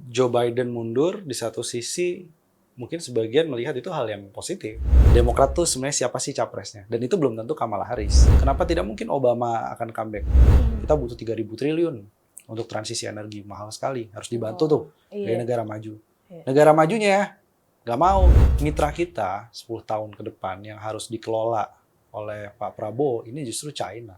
Joe Biden mundur di satu sisi mungkin sebagian melihat itu hal yang positif. Demokrat tuh sebenarnya siapa sih capresnya? Dan itu belum tentu Kamala Harris. Kenapa tidak mungkin Obama akan comeback? Kita butuh 3.000 triliun untuk transisi energi, mahal sekali. Harus dibantu tuh dari negara maju. Negara majunya nggak mau. Mitra kita 10 tahun ke depan yang harus dikelola oleh Pak Prabowo ini justru China.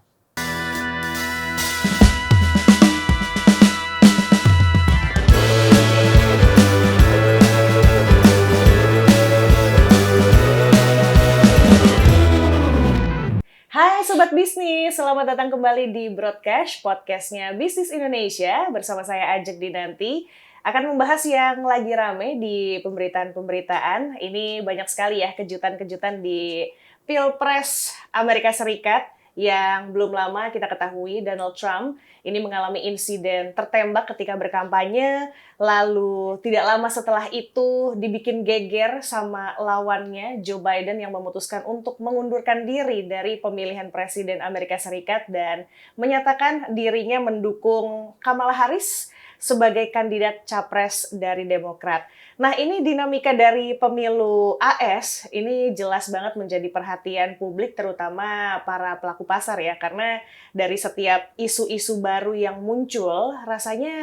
Hai Sobat Bisnis, selamat datang kembali di Broadcast, podcastnya Bisnis Indonesia. Bersama saya Ajeng Dinanti, akan membahas yang lagi rame di pemberitaan-pemberitaan. Ini banyak sekali ya kejutan-kejutan di Pilpres Amerika Serikat yang belum lama kita ketahui Donald Trump ini mengalami insiden tertembak ketika berkampanye. Lalu tidak lama setelah itu dibikin geger sama lawannya Joe Biden yang memutuskan untuk mengundurkan diri dari pemilihan presiden Amerika Serikat dan menyatakan dirinya mendukung Kamala Harris sebagai kandidat capres dari Demokrat. Nah, ini dinamika dari pemilu AS ini jelas banget menjadi perhatian publik terutama para pelaku pasar ya, karena dari setiap isu-isu baru yang muncul rasanya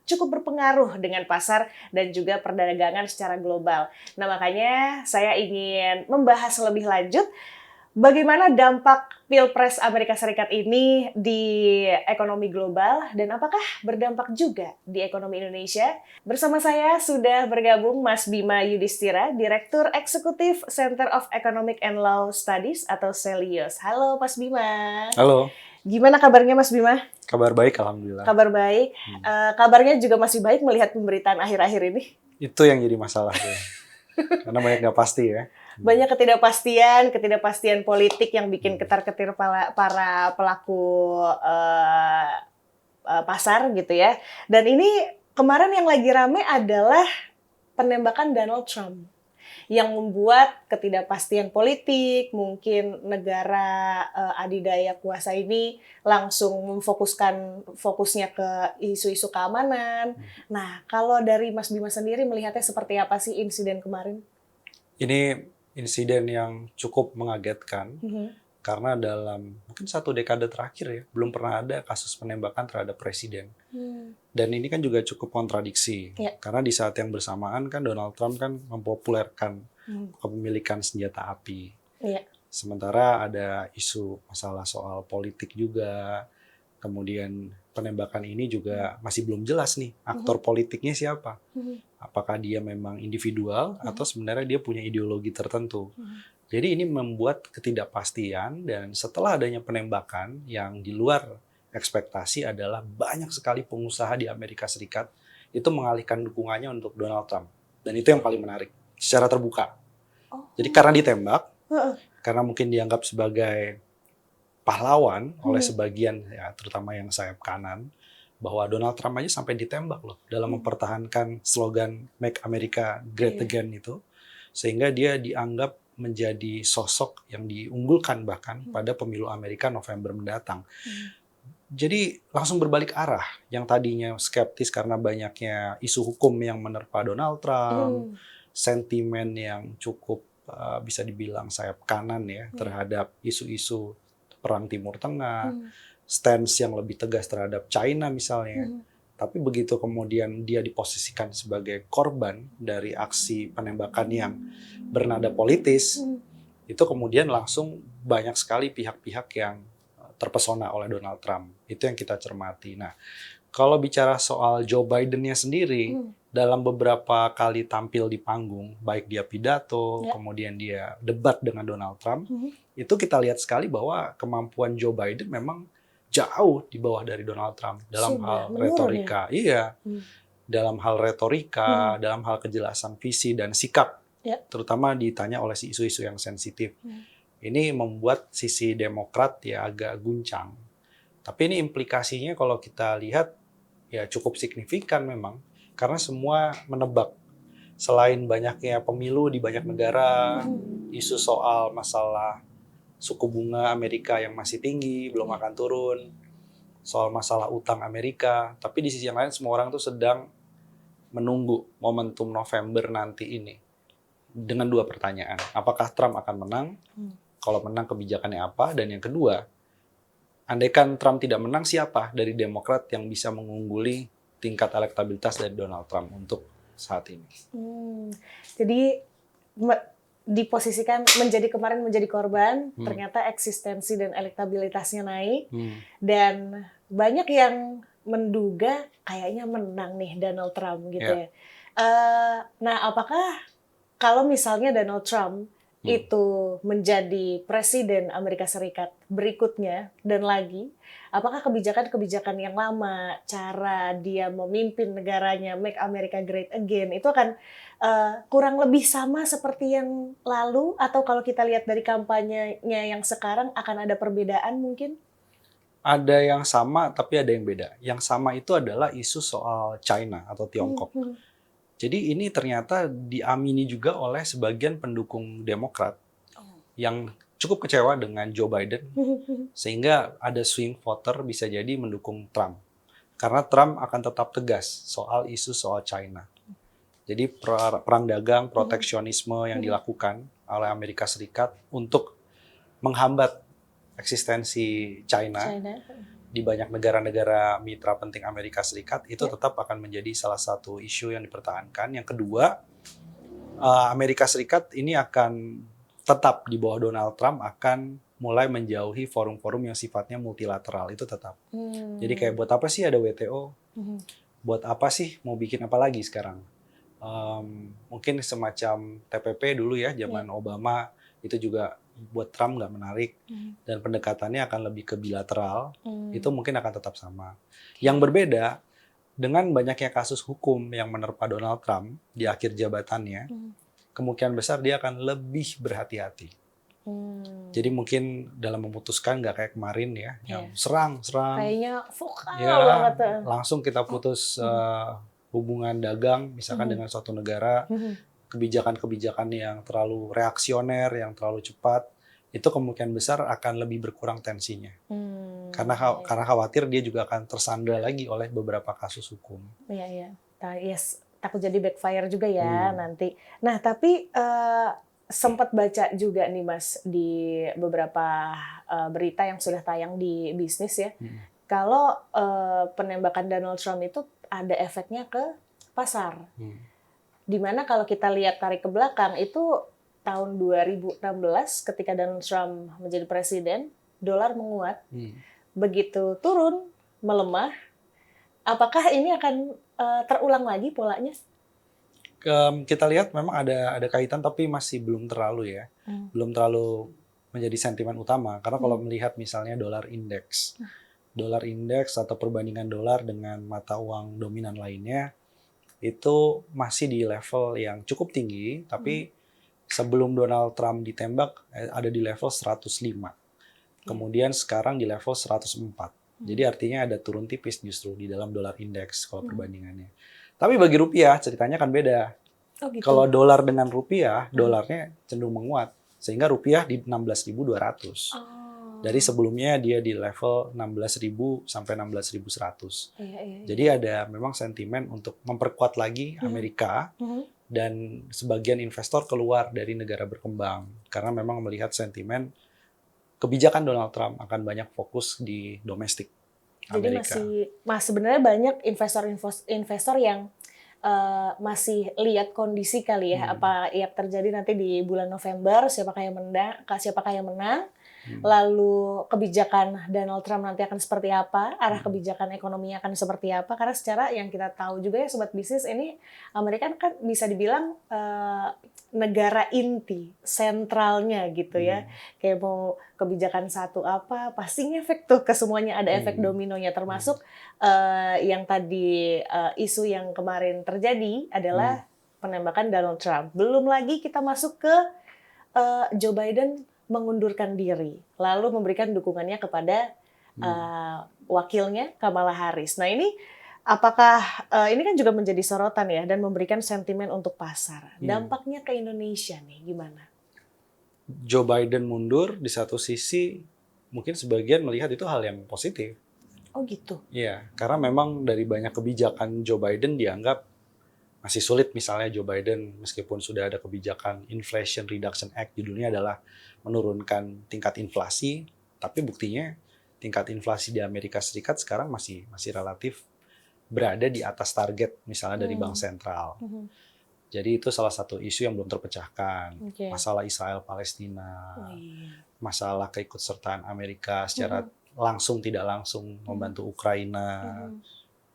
cukup berpengaruh dengan pasar dan juga perdagangan secara global. Nah, makanya saya ingin membahas lebih lanjut bagaimana dampak Pilpres Amerika Serikat ini di ekonomi global dan apakah berdampak juga di ekonomi Indonesia? Bersama saya sudah bergabung Mas Bima Yudhistira, Direktur Eksekutif Center of Economic and Law Studies atau CELIUS. Halo Mas Bima. Halo. Gimana kabarnya Mas Bima? Kabar baik, alhamdulillah. Kabar baik. Kabarnya juga masih baik melihat pemberitaan akhir-akhir ini. Itu yang jadi masalah tuh. Karena banyak nggak pasti ya. Banyak ketidakpastian politik yang bikin ketar-ketir para pelaku pasar gitu ya. Dan ini kemarin yang lagi rame adalah penembakan Donald Trump yang membuat ketidakpastian politik, mungkin negara adidaya kuasa ini langsung fokusnya ke isu-isu keamanan. Nah, kalau dari Mas Bima sendiri melihatnya seperti apa sih insiden kemarin? Ini insiden yang cukup mengagetkan karena dalam mungkin 1 dekade terakhir ya belum pernah ada kasus penembakan terhadap presiden. Dan ini kan juga cukup kontradiksi karena di saat yang bersamaan kan Donald Trump kan mempopulerkan kepemilikan senjata api. Sementara ada isu masalah soal politik juga. Kemudian penembakan ini juga masih belum jelas nih aktor politiknya siapa. Apakah dia memang individual atau sebenarnya dia punya ideologi tertentu. Jadi ini membuat ketidakpastian dan setelah adanya penembakan yang di luar ekspektasi adalah banyak sekali pengusaha di Amerika Serikat itu mengalihkan dukungannya untuk Donald Trump. Dan itu yang paling menarik, secara terbuka. Jadi karena ditembak, karena mungkin dianggap sebagai pahlawan oleh sebagian ya terutama yang sayap kanan, bahwa Donald Trump aja sampai ditembak loh dalam mempertahankan slogan Make America Great Again itu, sehingga dia dianggap menjadi sosok yang diunggulkan bahkan pada pemilu Amerika November mendatang. Jadi langsung berbalik arah, yang tadinya skeptis karena banyaknya isu hukum yang menerpa Donald Trump, sentimen yang cukup bisa dibilang sayap kanan ya terhadap isu-isu perang Timur Tengah, stance yang lebih tegas terhadap China misalnya. Tapi begitu kemudian dia diposisikan sebagai korban dari aksi penembakan yang bernada politis, itu kemudian langsung banyak sekali pihak-pihak yang terpesona oleh Donald Trump. Itu yang kita cermati. Nah, kalau bicara soal Joe Biden-nya sendiri, dalam beberapa kali tampil di panggung, baik dia pidato, kemudian dia debat dengan Donald Trump, itu kita lihat sekali bahwa kemampuan Joe Biden memang jauh di bawah dari Donald Trump dalam hal retorika. Iya, dalam hal retorika, dalam hal kejelasan visi dan sikap, terutama ditanya oleh isu-isu yang sensitif. Ini membuat sisi Demokrat ya agak guncang. Tapi ini implikasinya kalau kita lihat ya cukup signifikan memang. Karena semua menebak, selain banyaknya pemilu di banyak negara, isu soal masalah suku bunga Amerika yang masih tinggi, belum akan turun, soal masalah utang Amerika, tapi di sisi yang lain semua orang tuh sedang menunggu momentum November nanti ini dengan dua pertanyaan. Apakah Trump akan menang? Kalau menang kebijakannya apa? Dan yang kedua, andaikan Trump tidak menang, siapa dari Demokrat yang bisa mengungguli tingkat elektabilitas dari Donald Trump untuk saat ini? Jadi diposisikan kemarin menjadi korban, ternyata eksistensi dan elektabilitasnya naik, dan banyak yang menduga kayaknya menang nih Donald Trump gitu ya. Nah, apakah kalau misalnya Donald Trump itu menjadi presiden Amerika Serikat berikutnya dan lagi, apakah kebijakan-kebijakan yang lama, cara dia memimpin negaranya, Make America Great Again, itu akan kurang lebih sama seperti yang lalu? Atau kalau kita lihat dari kampanyenya yang sekarang, akan ada perbedaan mungkin? Ada yang sama, tapi ada yang beda. Yang sama itu adalah isu soal China atau Tiongkok. Jadi ini ternyata diamini juga oleh sebagian pendukung Demokrat yang cukup kecewa dengan Joe Biden, sehingga ada swing voter bisa jadi mendukung Trump. Karena Trump akan tetap tegas soal isu soal China. Jadi perang dagang, proteksionisme yang dilakukan oleh Amerika Serikat untuk menghambat eksistensi China di banyak negara-negara mitra penting Amerika Serikat itu tetap akan menjadi salah satu isu yang dipertahankan. Yang kedua, Amerika Serikat ini akan tetap di bawah Donald Trump akan mulai menjauhi forum-forum yang sifatnya multilateral, itu tetap. Jadi kayak buat apa sih ada WTO? Buat apa sih mau bikin apa lagi sekarang? Mungkin semacam TPP dulu ya, zaman Obama, itu juga buat Trump nggak menarik, dan pendekatannya akan lebih ke bilateral, itu mungkin akan tetap sama. Yang berbeda, dengan banyaknya kasus hukum yang menerpa Donald Trump di akhir jabatannya, kemungkinan besar dia akan lebih berhati-hati. Jadi mungkin dalam memutuskan nggak kayak kemarin ya, yang serang. Kayaknya vokal ya, banget. langsung kita putus hubungan dagang, misalkan dengan suatu negara, kebijakan-kebijakan yang terlalu reaksioner, yang terlalu cepat, itu kemungkinan besar akan lebih berkurang tensinya. Karena khawatir dia juga akan tersandra lagi oleh beberapa kasus hukum. Iya. Takut jadi backfire juga ya nanti. Nah, tapi sempat baca juga nih Mas di beberapa berita yang sudah tayang di bisnis ya. Kalau penembakan Donald Trump itu ada efeknya ke pasar. Dimana kalau kita lihat tarik ke belakang itu tahun 2016 ketika Donald Trump menjadi presiden, dolar menguat. Begitu turun, melemah. Apakah ini akan terulang lagi polanya? Kita lihat memang ada kaitan, tapi masih belum terlalu ya. Belum terlalu menjadi sentimen utama. Karena kalau melihat misalnya dolar indeks atau perbandingan dolar dengan mata uang dominan lainnya, itu masih di level yang cukup tinggi, tapi sebelum Donald Trump ditembak ada di level 105. Kemudian sekarang di level 104. Jadi artinya ada turun tipis justru di dalam dolar indeks kalau perbandingannya. Tapi bagi rupiah ceritanya kan beda. Kalau dolar dengan rupiah, dolarnya cenderung menguat. Sehingga rupiah di 16.200. Dari sebelumnya dia di level 16.000 sampai 16.100. Jadi ada memang sentimen untuk memperkuat lagi Amerika, dan sebagian investor keluar dari negara berkembang karena memang melihat sentimen kebijakan Donald Trump akan banyak fokus di domestik Amerika. Jadi masih sebenarnya banyak investor yang masih lihat kondisi kali ya, apa yang terjadi nanti di bulan November, siapakah yang menang. Lalu kebijakan Donald Trump nanti akan seperti apa, arah kebijakan ekonominya akan seperti apa, karena secara yang kita tahu juga ya Sobat Bisnis, ini Amerika kan bisa dibilang negara inti, sentralnya gitu ya, kayak mau kebijakan satu apa, pasti ngefek tuh ke semuanya, ada efek dominonya, termasuk yang tadi isu yang kemarin terjadi adalah penembakan Donald Trump. Belum lagi kita masuk ke Joe Biden mengundurkan diri, lalu memberikan dukungannya kepada wakilnya Kamala Harris. Nah ini apakah ini kan juga menjadi sorotan ya dan memberikan sentimen untuk pasar. Dampaknya ke Indonesia nih gimana? Joe Biden mundur di satu sisi mungkin sebagian melihat itu hal yang positif. Oh gitu. Iya, karena memang dari banyak kebijakan Joe Biden dianggap masih sulit misalnya Joe Biden meskipun sudah ada kebijakan Inflation Reduction Act, judulnya adalah menurunkan tingkat inflasi, tapi buktinya tingkat inflasi di Amerika Serikat sekarang masih relatif berada di atas target misalnya dari bank sentral. Jadi itu salah satu isu yang belum terpecahkan. Masalah Israel Palestina, masalah keikutsertaan Amerika secara langsung tidak langsung membantu Ukraina,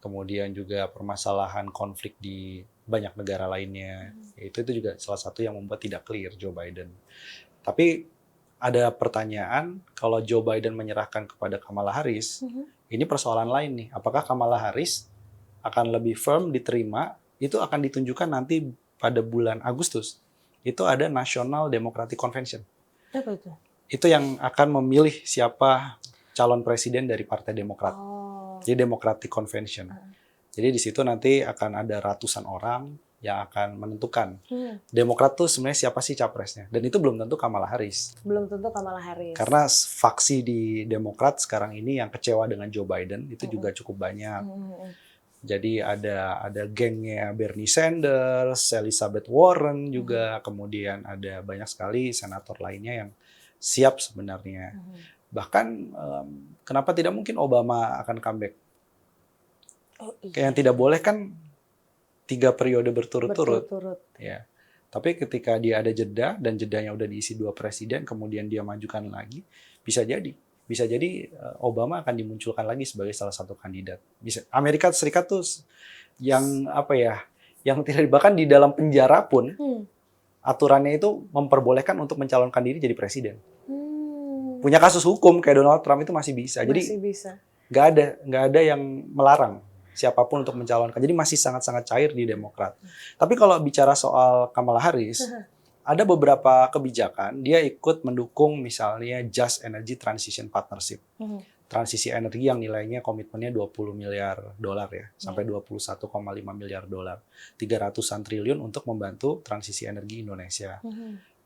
kemudian juga permasalahan konflik di banyak negara lainnya. Itu juga salah satu yang membuat tidak clear Joe Biden. Tapi ada pertanyaan, kalau Joe Biden menyerahkan kepada Kamala Harris, ini persoalan lain nih. Apakah Kamala Harris akan lebih firm diterima? Itu akan ditunjukkan nanti pada bulan Agustus. Itu ada National Democratic Convention. Apa itu? Itu yang akan memilih siapa calon presiden dari Partai Demokrat. Jadi Democratic Convention. Jadi di situ nanti akan ada ratusan orang yang akan menentukan. Demokrat tuh sebenarnya siapa sih capresnya. Dan itu belum tentu Kamala Harris. Belum tentu Kamala Harris. Karena faksi di Demokrat sekarang ini yang kecewa dengan Joe Biden itu juga cukup banyak. Jadi ada gengnya Bernie Sanders, Elizabeth Warren juga, kemudian ada banyak sekali senator lainnya yang siap sebenarnya. Bahkan kenapa tidak mungkin Obama akan comeback? Yang tidak boleh kan 3 periode berturut-turut. Ya. Tapi ketika dia ada jeda dan jedanya udah diisi 2 presiden, kemudian dia majukan lagi, bisa jadi Obama akan dimunculkan lagi sebagai salah satu kandidat. Bisa Amerika Serikat tuh yang yang tidak bahkan di dalam penjara pun aturannya itu memperbolehkan untuk mencalonkan diri jadi presiden. Punya kasus hukum kayak Donald Trump itu masih bisa. Jadi nggak ada yang melarang siapapun untuk mencalonkan. Jadi masih sangat-sangat cair di Demokrat. Tapi kalau bicara soal Kamala Harris, ada beberapa kebijakan dia ikut mendukung misalnya Just Energy Transition Partnership. Transisi energi yang nilainya komitmennya 20 miliar dolar ya, sampai 21,5 miliar dolar. 300-an triliun untuk membantu transisi energi Indonesia.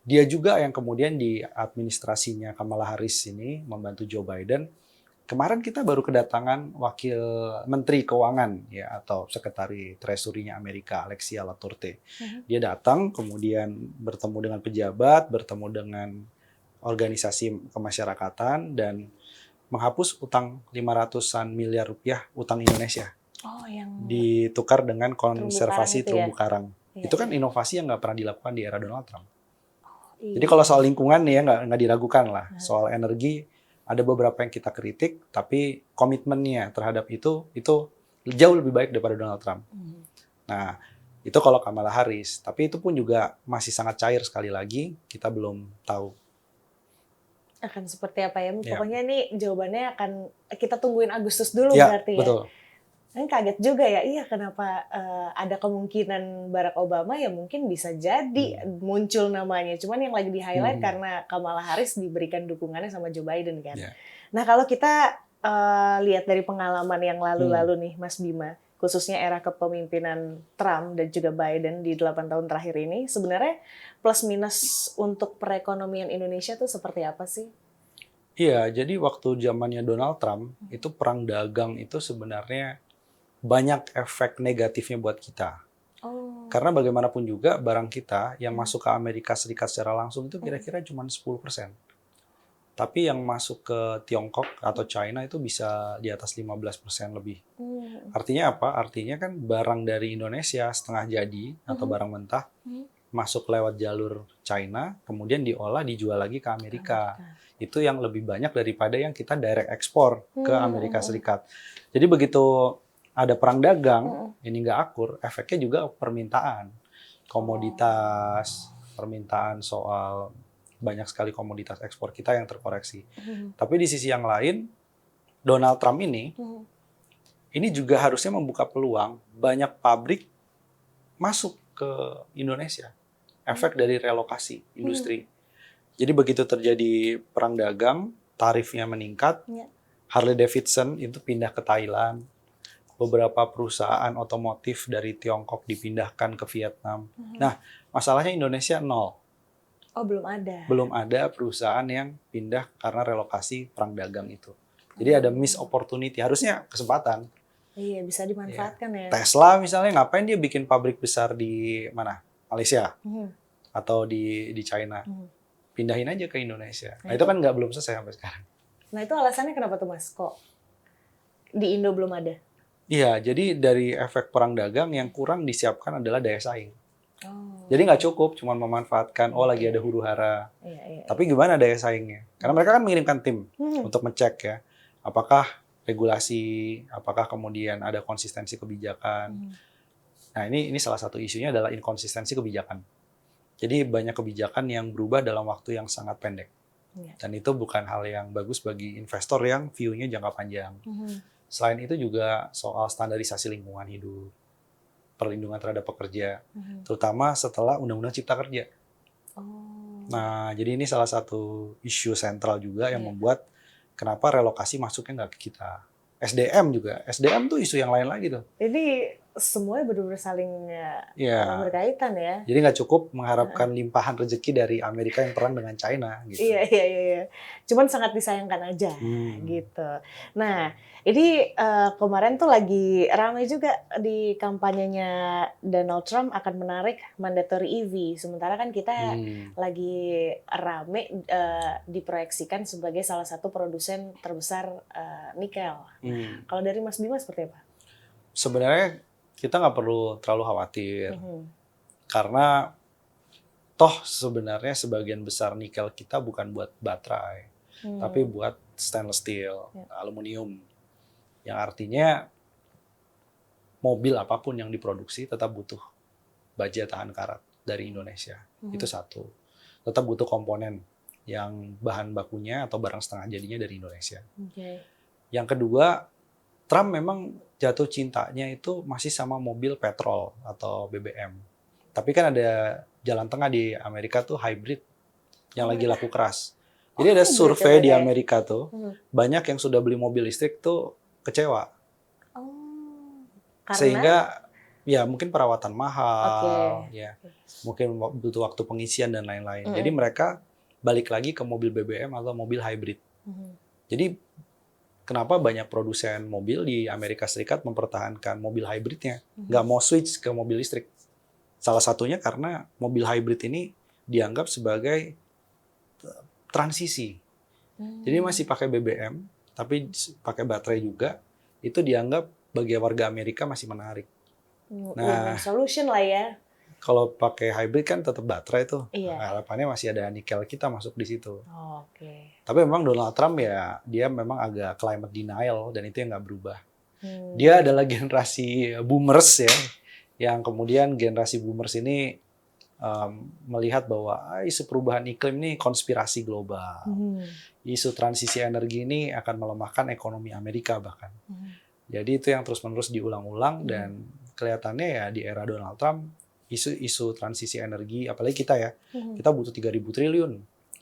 Dia juga yang kemudian di administrasinya Kamala Harris ini membantu Joe Biden. Kemarin kita baru kedatangan wakil menteri keuangan ya atau sekretari treasury-nya Amerika, Alexia Latorte. Dia datang kemudian bertemu dengan pejabat, bertemu dengan organisasi kemasyarakatan dan menghapus utang 500-an miliar rupiah utang Indonesia. Yang ditukar dengan konservasi terumbu karang. Ya. Itu kan inovasi yang nggak pernah dilakukan di era Donald Trump. Jadi kalau soal lingkungan nih ya nggak diragukan lah. Soal energi ada beberapa yang kita kritik, tapi komitmennya terhadap itu jauh lebih baik daripada Donald Trump. Nah, itu kalau Kamala Harris. Tapi itu pun juga masih sangat cair sekali lagi. Kita belum tahu. Akan seperti apa ya? Pokoknya nih jawabannya akan kita tungguin Agustus dulu berarti ya? Betul. Kan kaget juga ya, iya kenapa ada kemungkinan Barack Obama ya mungkin bisa jadi muncul namanya. Cuman yang lagi di-highlight karena Kamala Harris diberikan dukungannya sama Joe Biden kan. Nah kalau kita lihat dari pengalaman yang lalu-lalu nih Mas Bima, khususnya era kepemimpinan Trump dan juga Biden di 8 tahun terakhir ini, sebenarnya plus minus untuk perekonomian Indonesia tuh seperti apa sih? Iya, jadi waktu zamannya Donald Trump, itu perang dagang itu sebenarnya banyak efek negatifnya buat kita. Karena bagaimanapun juga barang kita yang masuk ke Amerika Serikat secara langsung itu kira-kira cuma 10%. Tapi yang masuk ke Tiongkok atau China itu bisa di atas 15% lebih. Artinya apa? Artinya kan barang dari Indonesia setengah jadi atau barang mentah masuk lewat jalur China, kemudian diolah dijual lagi ke Amerika. Itu yang lebih banyak daripada yang kita direct ekspor ke Amerika Serikat. Jadi begitu ada perang dagang, ini nggak akur, efeknya juga permintaan. Komoditas, permintaan soal banyak sekali komoditas ekspor kita yang terkoreksi. Tapi di sisi yang lain, Donald Trump ini juga harusnya membuka peluang banyak pabrik masuk ke Indonesia. Efek dari relokasi industri. Jadi begitu terjadi perang dagang, tarifnya meningkat, Harley Davidson itu pindah ke Thailand, beberapa perusahaan otomotif dari Tiongkok dipindahkan ke Vietnam. Nah, masalahnya Indonesia nol. Belum ada. Belum ada perusahaan yang pindah karena relokasi perang dagang itu. Jadi ada miss opportunity. Harusnya kesempatan. Iya, bisa dimanfaatkan ya. Tesla misalnya ngapain dia bikin pabrik besar di mana? Malaysia atau di China. Pindahin aja ke Indonesia. Nah, itu kan belum selesai sampai sekarang. Nah, itu alasannya kenapa tuh Mas? Kok di Indo belum ada? Iya, jadi dari efek perang dagang yang kurang disiapkan adalah daya saing. Oh. Jadi nggak cukup cuma memanfaatkan, lagi ada huru-hara. Iya. Tapi gimana daya saingnya? Karena mereka kan mengirimkan tim untuk ngecek ya, apakah regulasi, apakah kemudian ada konsistensi kebijakan. Nah, ini salah satu isunya adalah inkonsistensi kebijakan. Jadi banyak kebijakan yang berubah dalam waktu yang sangat pendek. Dan itu bukan hal yang bagus bagi investor yang view-nya jangka panjang. Selain itu juga soal standarisasi lingkungan hidup, perlindungan terhadap pekerja, terutama setelah Undang-Undang Cipta Kerja. Nah, jadi ini salah satu isu sentral juga yang membuat kenapa relokasi masuknya nggak ke kita. SDM juga. SDM tuh isu yang lain lagi tuh. Ini semuanya benar-benar saling berkaitan ya. Jadi nggak cukup mengharapkan limpahan rezeki dari Amerika yang perang dengan China. Gitu. Iya. Cuman sangat disayangkan aja gitu. Nah, ini kemarin tuh lagi ramai juga di kampanyenya Donald Trump akan menarik mandatory EV. Sementara kan kita lagi rame diproyeksikan sebagai salah satu produsen terbesar nikel. Kalau dari Mas Bima seperti apa? Sebenarnya kita nggak perlu terlalu khawatir. Karena toh sebenarnya sebagian besar nikel kita bukan buat baterai, tapi buat stainless steel, aluminium. Yang artinya mobil apapun yang diproduksi tetap butuh baja tahan karat dari Indonesia. Itu satu. Tetap butuh komponen yang bahan bakunya atau barang setengah jadinya dari Indonesia. Yang kedua, Trump memang jatuh cintanya itu masih sama mobil petrol atau BBM. Tapi kan ada jalan tengah di Amerika tuh hybrid yang lagi laku keras. Jadi ada survei di Amerika tuh, banyak yang sudah beli mobil listrik tuh kecewa. Karena? Sehingga ya mungkin perawatan mahal, ya mungkin butuh waktu pengisian dan lain-lain. Jadi mereka balik lagi ke mobil BBM atau mobil hybrid. Jadi kenapa banyak produsen mobil di Amerika Serikat mempertahankan mobil hybridnya, nggak mau switch ke mobil listrik? Salah satunya karena mobil hybrid ini dianggap sebagai transisi. Jadi masih pakai BBM, tapi pakai baterai juga, itu dianggap bagi warga Amerika masih menarik. Nah, solution lah ya. Kalau pakai hybrid kan tetap baterai tuh. Harapannya masih ada nikel kita masuk di situ. Tapi memang Donald Trump ya, dia memang agak climate denial dan itu yang nggak berubah. Dia adalah generasi boomers ya, yang kemudian generasi boomers ini melihat bahwa isu perubahan iklim ini konspirasi global. Isu transisi energi ini akan melemahkan ekonomi Amerika bahkan. Jadi itu yang terus-menerus diulang-ulang dan kelihatannya ya di era Donald Trump isu transisi energi, apalagi kita ya, kita butuh 3.000 triliun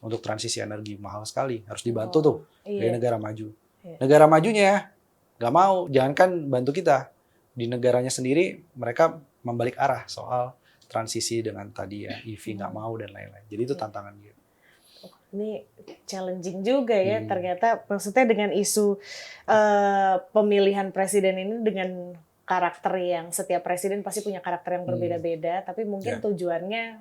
untuk transisi energi, mahal sekali, harus dibantu tuh dari negara maju. Negara majunya nggak mau, jangankan bantu kita, di negaranya sendiri mereka membalik arah soal transisi dengan tadi ya EV nggak mau dan lain-lain. Jadi itu tantangan gitu. Ini challenging juga ya ternyata, maksudnya dengan isu pemilihan presiden ini dengan karakter yang setiap presiden pasti punya karakter yang berbeda-beda, tapi mungkin tujuannya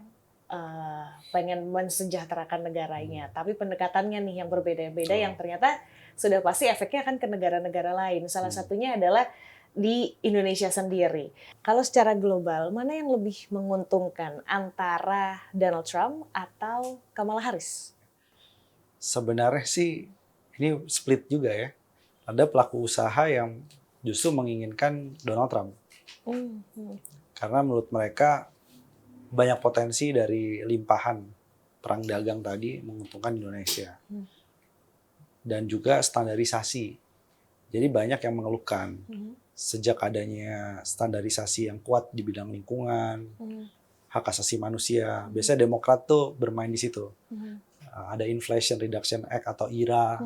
pengen mensejahterakan negaranya, tapi pendekatannya nih yang berbeda-beda yang ternyata sudah pasti efeknya akan ke negara-negara lain. Salah satunya adalah di Indonesia sendiri. Kalau secara global, mana yang lebih menguntungkan antara Donald Trump atau Kamala Harris? Sebenarnya sih ini split juga ya. Ada pelaku usaha yang justru menginginkan Donald Trump. Karena menurut mereka banyak potensi dari limpahan perang dagang tadi menguntungkan Indonesia. Dan juga standarisasi. Jadi banyak yang mengeluhkan sejak adanya standarisasi yang kuat di bidang lingkungan, hak asasi manusia. Biasanya Demokrat tuh bermain di situ. Ada Inflation Reduction Act atau IRA.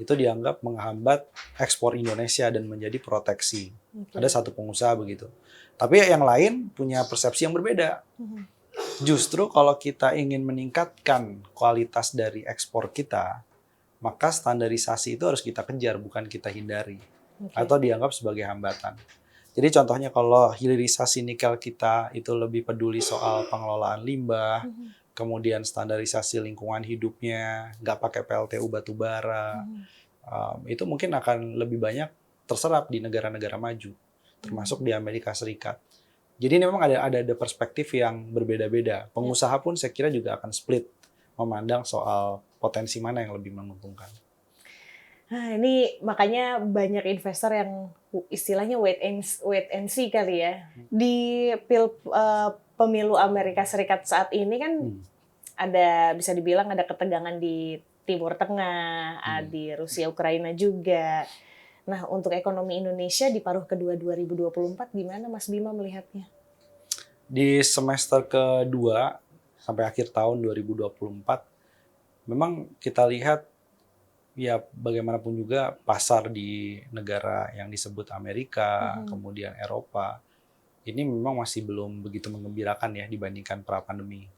Itu dianggap menghambat ekspor Indonesia dan menjadi proteksi. Ada satu pengusaha begitu. Tapi yang lain punya persepsi yang berbeda. Justru kalau kita ingin meningkatkan kualitas dari ekspor kita, maka standarisasi itu harus kita kejar, bukan kita hindari. atau dianggap sebagai hambatan. Jadi contohnya kalau hilirisasi nikel kita itu lebih peduli soal pengelolaan limbah, kemudian standarisasi lingkungan hidupnya, nggak pakai PLTU batubara, itu mungkin akan lebih banyak terserap di negara-negara maju, termasuk di Amerika Serikat. Jadi ini memang ada perspektif yang berbeda-beda. Pengusaha pun saya kira juga akan split memandang soal potensi mana yang lebih menguntungkan. Nah, ini makanya banyak investor yang istilahnya wait and see kali ya. Di pemilu Amerika Serikat saat ini kan ada, bisa dibilang ada ketegangan di Timur Tengah, di Rusia Ukraina juga. Nah, untuk ekonomi Indonesia di paruh kedua 2024 gimana Mas Bima melihatnya? Di semester kedua sampai akhir tahun 2024 memang kita lihat ya bagaimanapun juga pasar di negara yang disebut Amerika, kemudian Eropa, ini memang masih belum begitu menggembirakan ya dibandingkan pra-pandemi.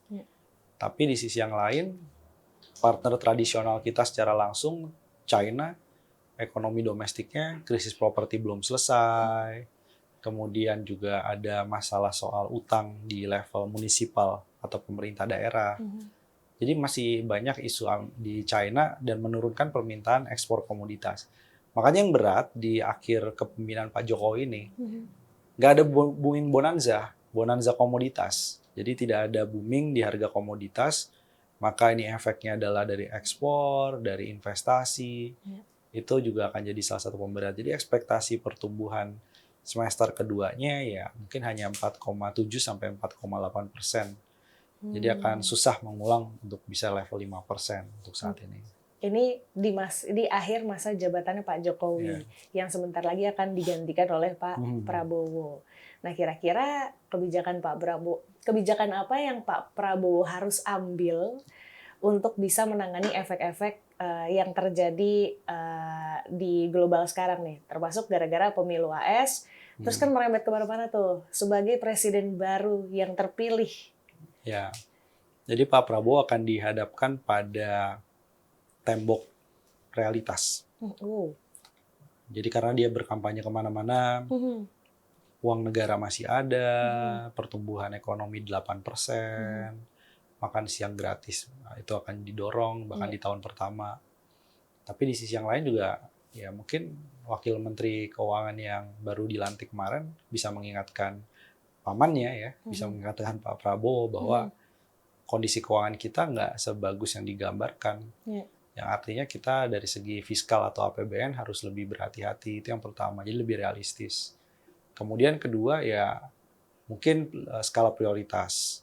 Tapi di sisi yang lain, partner tradisional kita secara langsung, China, ekonomi domestiknya, krisis properti belum selesai, kemudian juga ada masalah soal utang di level munisipal atau pemerintah daerah. Jadi masih banyak isu di China dan menurunkan permintaan ekspor komoditas. Makanya yang berat di akhir kepemimpinan Pak Jokowi ini, nggak ada booming bonanza komoditas. Jadi tidak ada booming di harga komoditas, maka ini efeknya adalah dari ekspor, dari investasi, itu juga akan jadi salah satu pemberat. Jadi ekspektasi pertumbuhan semester keduanya ya mungkin hanya 4,7 sampai 4,8%. Jadi akan susah mengulang untuk bisa level 5% untuk saat ini. Ini di akhir masa jabatannya Pak Jokowi, yang sebentar lagi akan digantikan oleh Pak Prabowo. Nah, kira-kira kebijakan apa yang Pak Prabowo harus ambil untuk bisa menangani efek-efek yang terjadi di global sekarang nih, termasuk gara-gara pemilu AS, terus kan merembet kemana-mana tuh, sebagai presiden baru yang terpilih. Ya, jadi Pak Prabowo akan dihadapkan pada tembok realitas. Jadi karena dia berkampanye kemana-mana, uang negara masih ada, pertumbuhan ekonomi 8%, makan siang gratis, itu akan didorong bahkan di tahun pertama. Tapi di sisi yang lain juga, ya mungkin Wakil Menteri Keuangan yang baru dilantik kemarin bisa mengingatkan pamannya ya, bisa mengingatkan Pak Prabowo bahwa kondisi keuangan kita nggak sebagus yang digambarkan. Yang artinya kita dari segi fiskal atau APBN harus lebih berhati-hati, itu yang pertama, jadi lebih realistis. Kemudian kedua ya mungkin skala prioritas.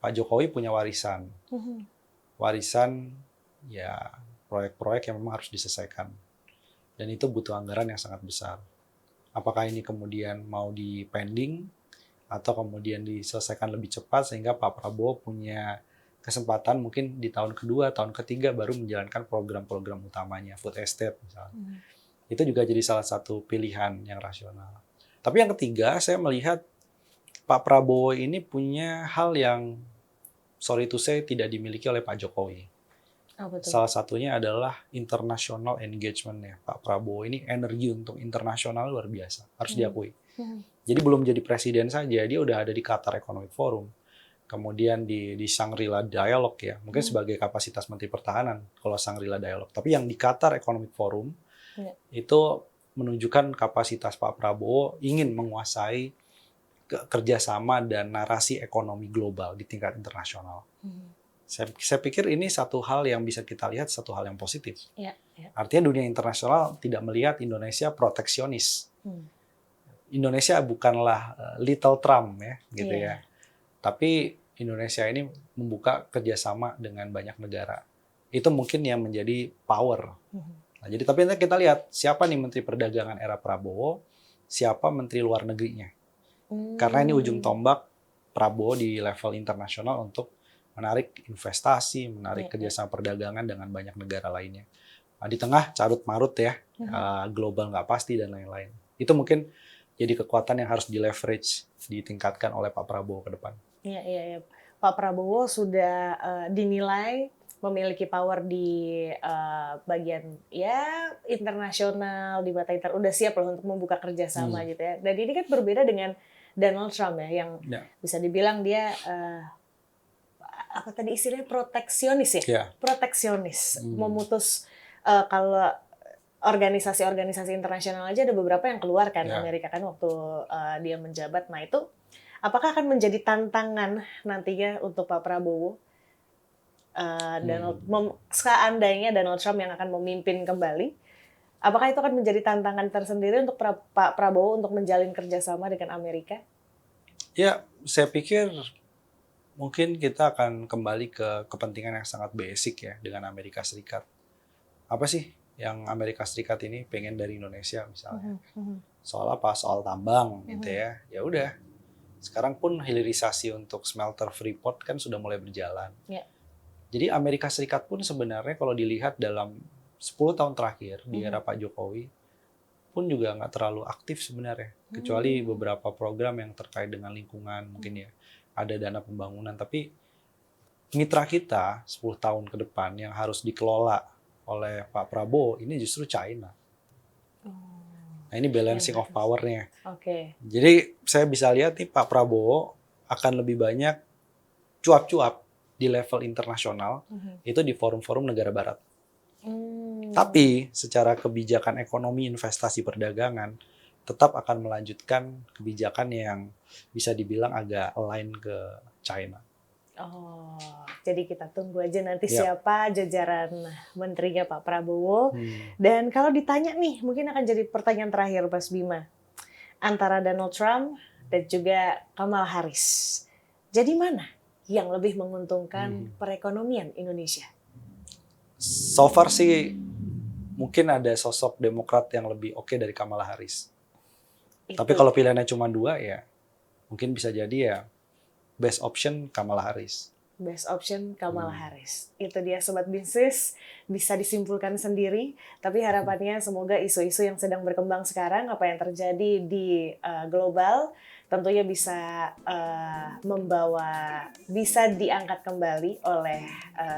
Pak Jokowi punya warisan. Warisan ya proyek-proyek yang memang harus diselesaikan. Dan itu butuh anggaran yang sangat besar. Apakah ini kemudian mau dipending atau kemudian diselesaikan lebih cepat sehingga Pak Prabowo punya kesempatan mungkin di tahun kedua, tahun ketiga baru menjalankan program-program utamanya, food estate misalnya. Itu juga jadi salah satu pilihan yang rasional. Tapi yang ketiga, saya melihat Pak Prabowo ini punya hal yang sorry to say tidak dimiliki oleh Pak Jokowi. Salah satunya adalah international engagement-nya. Pak Prabowo ini energi untuk internasional luar biasa, harus diakui. Jadi belum jadi presiden saja, dia udah ada di Qatar Economic Forum. Kemudian di Shangri-La Dialogue ya, mungkin sebagai kapasitas Menteri Pertahanan kalau Shangri-La Dialogue. Tapi yang di Qatar Economic Forum itu menunjukkan kapasitas Pak Prabowo ingin menguasai kerjasama dan narasi ekonomi global di tingkat internasional. Saya pikir ini satu hal yang bisa kita lihat, satu hal yang positif. Artinya dunia internasional tidak melihat Indonesia proteksionis. Indonesia bukanlah little Trump ya, gitu ya. Tapi Indonesia ini membuka kerjasama dengan banyak negara. Itu mungkin yang menjadi power. Nah, jadi tapi kita lihat siapa nih Menteri Perdagangan era Prabowo, siapa Menteri Luar Negerinya. Karena ini ujung tombak Prabowo di level internasional untuk menarik investasi, menarik kerjasama perdagangan dengan banyak negara lainnya. Nah, di tengah carut-marut ya, global nggak pasti dan lain-lain. Itu mungkin jadi kekuatan yang harus di-leverage, ditingkatkan oleh Pak Prabowo ke depan. Iya. Pak Prabowo sudah dinilai memiliki power di bagian ya internasional, di mata udah siap loh untuk membuka kerjasama gitu ya. Dan ini kan berbeda dengan Donald Trump ya, yang bisa dibilang dia apa tadi istilahnya proteksionis ya, proteksionis, memutus kalau organisasi-organisasi internasional aja ada beberapa yang keluar kan Amerika kan waktu dia menjabat. Nah itu apakah akan menjadi tantangan nantinya untuk Pak Prabowo? Seandainya Donald Trump yang akan memimpin kembali, apakah itu akan menjadi tantangan tersendiri untuk Pak Prabowo untuk menjalin kerjasama dengan Amerika? Ya, saya pikir mungkin kita akan kembali ke kepentingan yang sangat basic ya dengan Amerika Serikat. Apa sih yang Amerika Serikat ini pengen dari Indonesia misalnya? Soal apa? Soal tambang gitu ya. Ya udah. Sekarang pun hilirisasi untuk smelter Freeport kan sudah mulai berjalan. Jadi Amerika Serikat pun sebenarnya kalau dilihat dalam 10 tahun terakhir di era Pak Jokowi pun juga nggak terlalu aktif sebenarnya. Kecuali beberapa program yang terkait dengan lingkungan mungkin ya. Ada dana pembangunan, tapi mitra kita 10 tahun ke depan yang harus dikelola oleh Pak Prabowo ini justru China. Nah ini balancing of power-nya. Jadi saya bisa lihat nih Pak Prabowo akan lebih banyak cuap-cuap di level internasional, itu di forum-forum negara barat. Tapi secara kebijakan ekonomi, investasi, perdagangan, tetap akan melanjutkan kebijakan yang bisa dibilang agak align ke China. Jadi kita tunggu aja nanti siapa jajaran menterinya Pak Prabowo. Dan kalau ditanya nih, mungkin akan jadi pertanyaan terakhir Mas Bima. Antara Donald Trump dan juga Kamala Harris. Jadi mana yang lebih menguntungkan perekonomian Indonesia? So far sih mungkin ada sosok Demokrat yang lebih oke dari Kamala Harris. Tapi kalau pilihannya cuma 2 ya mungkin bisa jadi ya best option Kamala Harris. Best option Kamala Harris. Itu dia Sobat Bisnis, bisa disimpulkan sendiri. Tapi harapannya semoga isu-isu yang sedang berkembang sekarang, apa yang terjadi di global, tentunya bisa bisa diangkat kembali oleh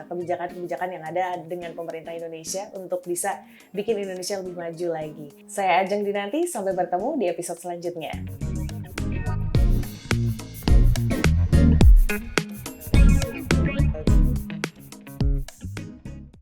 kebijakan-kebijakan yang ada dengan pemerintah Indonesia untuk bisa bikin Indonesia lebih maju lagi. Saya Ajeng Dinanti, sampai bertemu di episode selanjutnya.